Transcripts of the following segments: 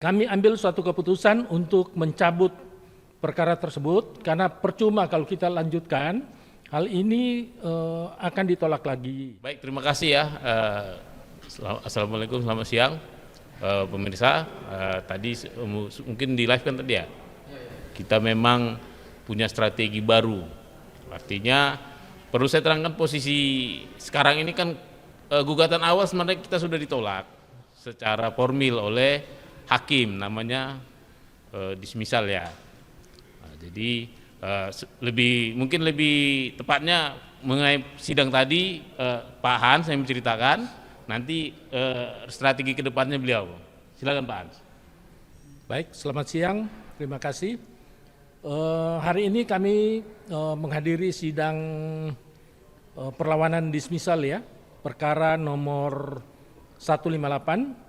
Kami ambil suatu keputusan untuk mencabut perkara tersebut karena percuma kalau kita lanjutkan, hal ini akan ditolak lagi. Baik, terima kasih ya. Assalamualaikum, selamat siang pemirsa. Tadi mungkin di live kan tadi ya. Kita memang punya strategi baru. Artinya perlu saya terangkan posisi sekarang ini kan gugatan awal sebenarnya kita sudah ditolak secara formil oleh hakim, namanya dismisal ya. Nah, jadi mungkin lebih tepatnya mengenai sidang tadi Pak Hans saya menceritakan nanti strategi kedepannya beliau. Silakan Pak Hans. Baik, selamat siang. Terima kasih. Hari ini kami menghadiri sidang perlawanan dismisal ya, perkara nomor 158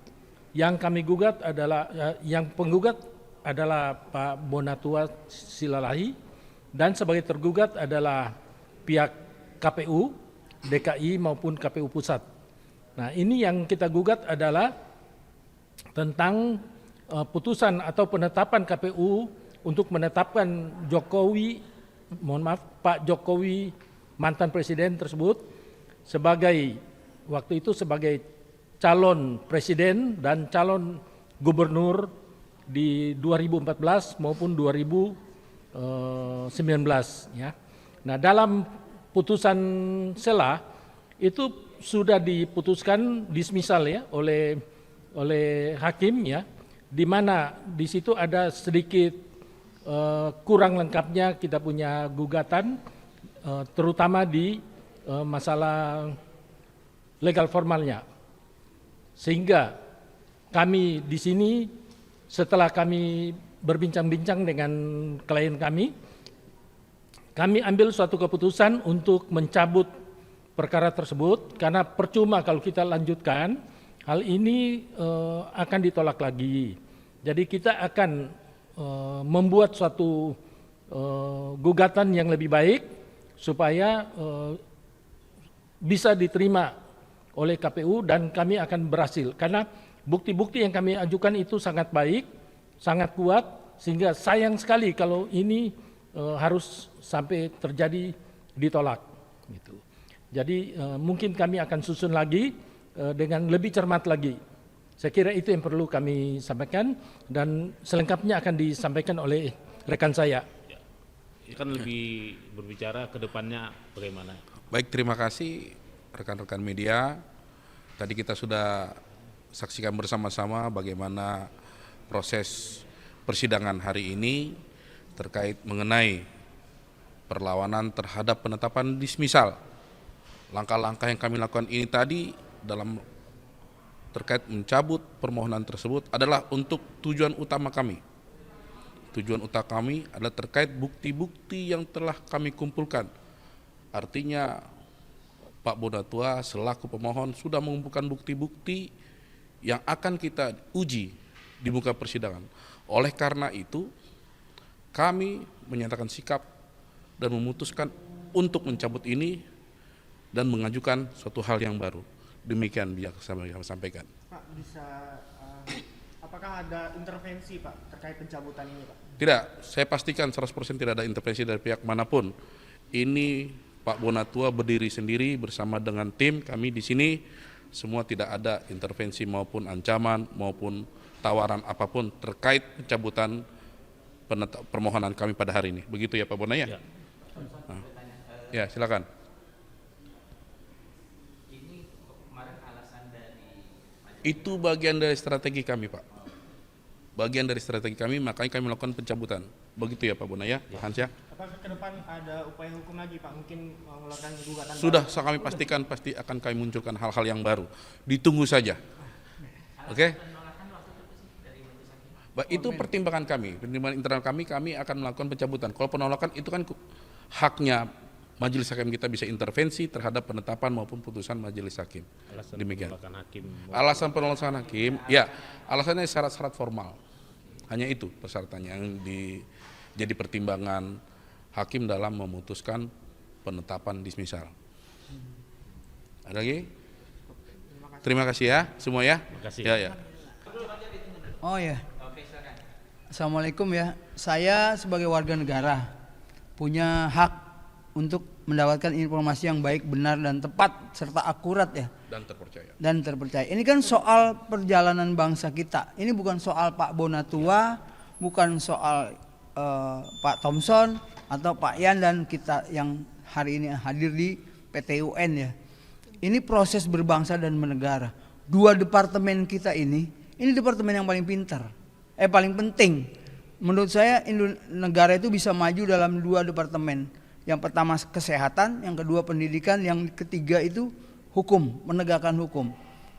yang kami gugat adalah yang penggugat adalah Pak Bonatua Silalahi dan sebagai tergugat adalah pihak KPU DKI maupun KPU Pusat. Nah, ini yang kita gugat adalah tentang putusan atau penetapan KPU untuk menetapkan Pak Jokowi mantan presiden tersebut sebagai waktu itu sebagai calon presiden dan calon gubernur di 2014 maupun 2019 ya. Nah, dalam putusan sela itu sudah diputuskan dismisal ya oleh hakim ya, di mana di situ ada sedikit kurang lengkapnya kita punya gugatan terutama di masalah legal formalnya. Sehingga kami di sini setelah kami berbincang-bincang dengan klien kami ambil suatu keputusan untuk mencabut perkara tersebut karena percuma kalau kita lanjutkan, hal ini akan ditolak lagi. Jadi kita akan membuat suatu gugatan yang lebih baik supaya bisa diterima oleh KPU dan kami akan berhasil karena bukti-bukti yang kami ajukan itu sangat baik, sangat kuat sehingga sayang sekali kalau ini harus sampai terjadi ditolak gitu. Jadi mungkin kami akan susun lagi dengan lebih cermat lagi. Saya kira itu yang perlu kami sampaikan dan selengkapnya akan disampaikan oleh rekan saya. Ya, kan lebih berbicara ke depannya bagaimana. Baik, terima kasih rekan-rekan media. Tadi kita sudah saksikan bersama-sama bagaimana proses persidangan hari ini terkait mengenai perlawanan terhadap penetapan dismisal. Langkah-langkah yang kami lakukan ini tadi dalam terkait mencabut permohonan tersebut adalah untuk tujuan utama kami. Tujuan utama kami adalah terkait bukti-bukti yang telah kami kumpulkan. Artinya Pak Bonatua selaku pemohon sudah mengumpulkan bukti-bukti yang akan kita uji di muka persidangan. Oleh karena itu, kami menyatakan sikap dan memutuskan untuk mencabut ini dan mengajukan suatu hal yang baru. Demikian yang kami sampaikan. Pak, apakah ada intervensi Pak terkait pencabutan ini Pak? Tidak, saya pastikan 100% tidak ada intervensi dari pihak manapun. Ini Pak Bonatua berdiri sendiri bersama dengan tim kami di sini, semua tidak ada intervensi maupun ancaman maupun tawaran apapun terkait pencabutan permohonan kami pada hari ini. Begitu ya Pak Bonaya? Ya. Nah. Ya, silakan. Itu bagian dari strategi kami, Pak. Bagian dari strategi kami, makanya kami melakukan pencabutan. Begitu ya Pak Bonaya, Pak Hans ya. Apakah ke depan ada upaya hukum lagi Pak? Mungkin mengeluarkan gugatan? Sudah, kami pastikan pasti akan kami munculkan hal-hal yang baru. Ditunggu saja. Oke? Itu pertimbangan kami, pertimbangan internal kami akan melakukan pencabutan. Kalau penolakan itu kan haknya majelis hakim, kita bisa intervensi terhadap penetapan maupun putusan majelis hakim. Demikian. Alasan penolakan hakim, ya alasannya syarat-syarat formal. Hanya itu persyaratannya yang jadi pertimbangan hakim dalam memutuskan penetapan dismisal. Ada lagi? Terima kasih ya semua ya. Terima kasih. Ya, ya. Oh ya. Assalamualaikum ya. Saya sebagai warga negara punya hak untuk mendapatkan informasi yang baik, benar dan tepat serta akurat ya. Dan terpercaya. Ini kan soal perjalanan bangsa kita. Ini bukan soal Pak Bonatua, bukan soal Pak Thompson atau Pak Yan dan kita yang hari ini hadir di PT UN ya. Ini proses berbangsa dan bernegara. Dua departemen kita ini departemen yang paling pintar, paling penting. Menurut saya negara itu bisa maju dalam dua departemen. Yang pertama kesehatan, yang kedua pendidikan, yang ketiga itu hukum, menegakkan hukum.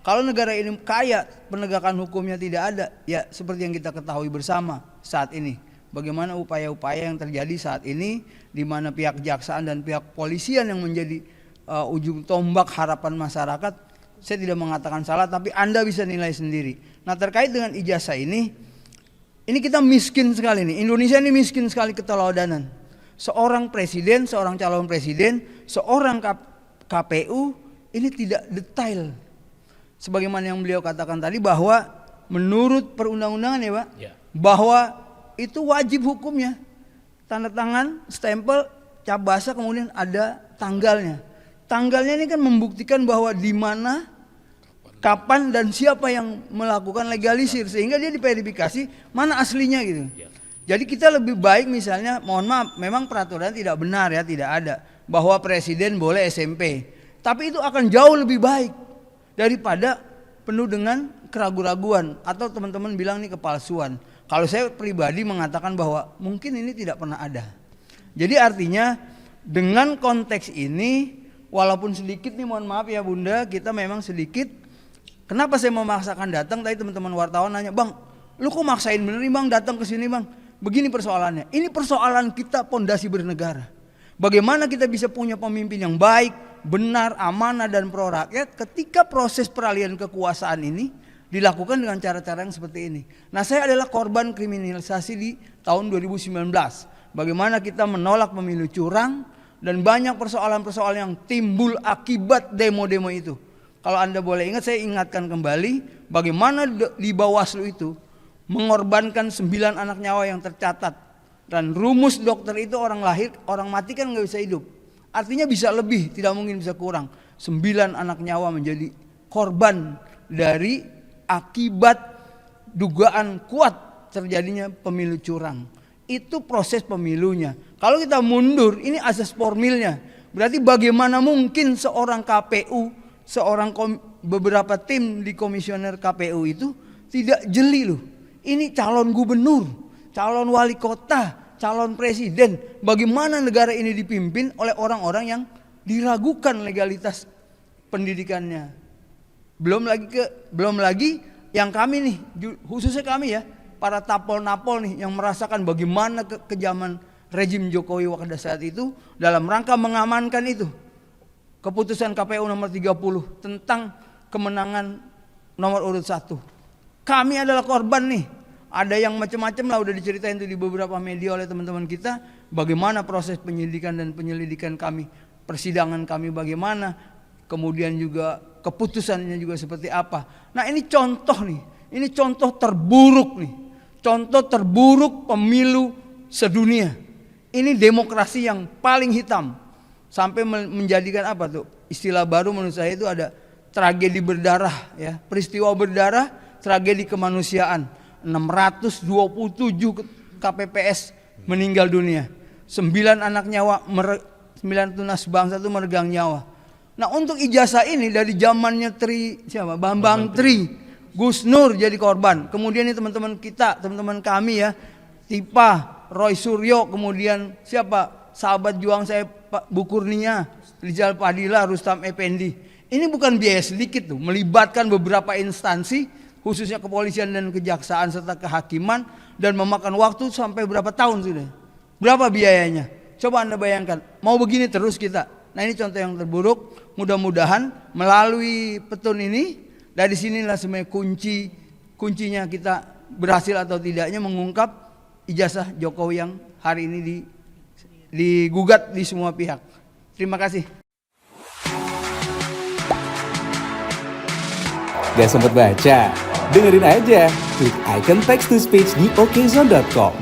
Kalau negara ini kaya, penegakan hukumnya tidak ada, ya seperti yang kita ketahui bersama saat ini. Bagaimana upaya-upaya yang terjadi saat ini, di mana pihak kejaksaan dan pihak polisian yang menjadi ujung tombak harapan masyarakat. Saya tidak mengatakan salah, tapi Anda bisa nilai sendiri. Nah terkait dengan ijazah ini kita miskin sekali nih. Indonesia ini miskin sekali keteladanan. Seorang presiden, seorang calon presiden, seorang KPU ini tidak detail. Sebagaimana yang beliau katakan tadi bahwa menurut perundang-undangan ya Pak, ya, bahwa itu wajib hukumnya. Tanda tangan, stempel, cap basah, kemudian ada tanggalnya. Tanggalnya ini kan membuktikan bahwa di mana, kapan dan siapa yang melakukan legalisir sehingga dia diverifikasi mana aslinya gitu. Jadi kita lebih baik misalnya, mohon maaf, memang peraturan tidak benar ya, tidak ada bahwa presiden boleh SMP. Tapi itu akan jauh lebih baik daripada penuh dengan keraguan-raguan atau teman-teman bilang ini kepalsuan. Kalau saya pribadi mengatakan bahwa mungkin ini tidak pernah ada. Jadi artinya dengan konteks ini walaupun sedikit nih, mohon maaf ya Bunda, kita memang sedikit. Kenapa saya memaksakan datang? Tadi teman-teman wartawan nanya, "Bang, lu kok maksain bener nih Bang datang ke sini Bang?" Begini persoalannya. Ini persoalan kita pondasi bernegara. Bagaimana kita bisa punya pemimpin yang baik, benar, amanah dan pro rakyat ketika proses peralihan kekuasaan ini dilakukan dengan cara-cara yang seperti ini. Nah, saya adalah korban kriminalisasi di tahun 2019. Bagaimana kita menolak pemilu curang dan banyak persoalan-persoalan yang timbul akibat demo-demo itu. Kalau Anda boleh ingat, saya ingatkan kembali bagaimana di Bawaslu itu mengorbankan 9 anak nyawa yang tercatat. Dan rumus dokter itu orang lahir, orang mati kan nggak bisa hidup. Artinya bisa lebih, tidak mungkin bisa kurang. 9 anak nyawa menjadi korban dari akibat dugaan kuat terjadinya pemilu curang. Itu proses pemilunya. Kalau kita mundur, ini asas formilnya. Berarti bagaimana mungkin seorang KPU, beberapa tim di komisioner KPU itu tidak jeli loh. Ini calon gubernur, calon wali kota, calon presiden. Bagaimana negara ini dipimpin oleh orang-orang yang diragukan legalitas pendidikannya. Belum lagi yang kami nih, khususnya kami ya, para tapol-napol nih yang merasakan bagaimana kekejaman rejim Jokowi pada saat itu dalam rangka mengamankan itu. Keputusan KPU nomor 30 tentang kemenangan nomor urut 1. Kami adalah korban nih. Ada yang macam-macam lah udah diceritain itu di beberapa media oleh teman-teman kita. Bagaimana proses penyidikan dan penyelidikan kami, persidangan kami bagaimana, kemudian juga keputusannya juga seperti apa. Nah ini contoh nih, ini contoh terburuk nih. Contoh terburuk pemilu sedunia. Ini demokrasi yang paling hitam. Sampai menjadikan apa tuh? Istilah baru menurut saya itu ada tragedi berdarah ya. Peristiwa berdarah, tragedi kemanusiaan. 627 KPPS meninggal dunia. 9 anak nyawa, 9 tunas bangsa itu meregang nyawa. Nah untuk ijazah ini dari zamannya Bambang Tri, Gus Nur jadi korban. Kemudian ini teman-teman kita, teman-teman kami ya, Tipa, Roy Suryo, kemudian siapa? Sahabat juang saya Pak Bu Kurnia, Rizal Padilla, Rustam Effendi. Ini bukan biaya sedikit tuh, melibatkan beberapa instansi, khususnya kepolisian dan kejaksaan serta kehakiman, dan memakan waktu sampai berapa tahun sudah. Berapa biayanya? Coba Anda bayangkan, mau begini terus kita. Nah ini contoh yang terburuk. Mudah-mudahan melalui petun ini, dari sinilah sebenarnya kuncinya kita berhasil atau tidaknya mengungkap ijazah Jokowi yang hari ini digugat di semua pihak. Terima kasih. Gak sempet baca, Dengerin aja, klik icon text to speech di okezone.com.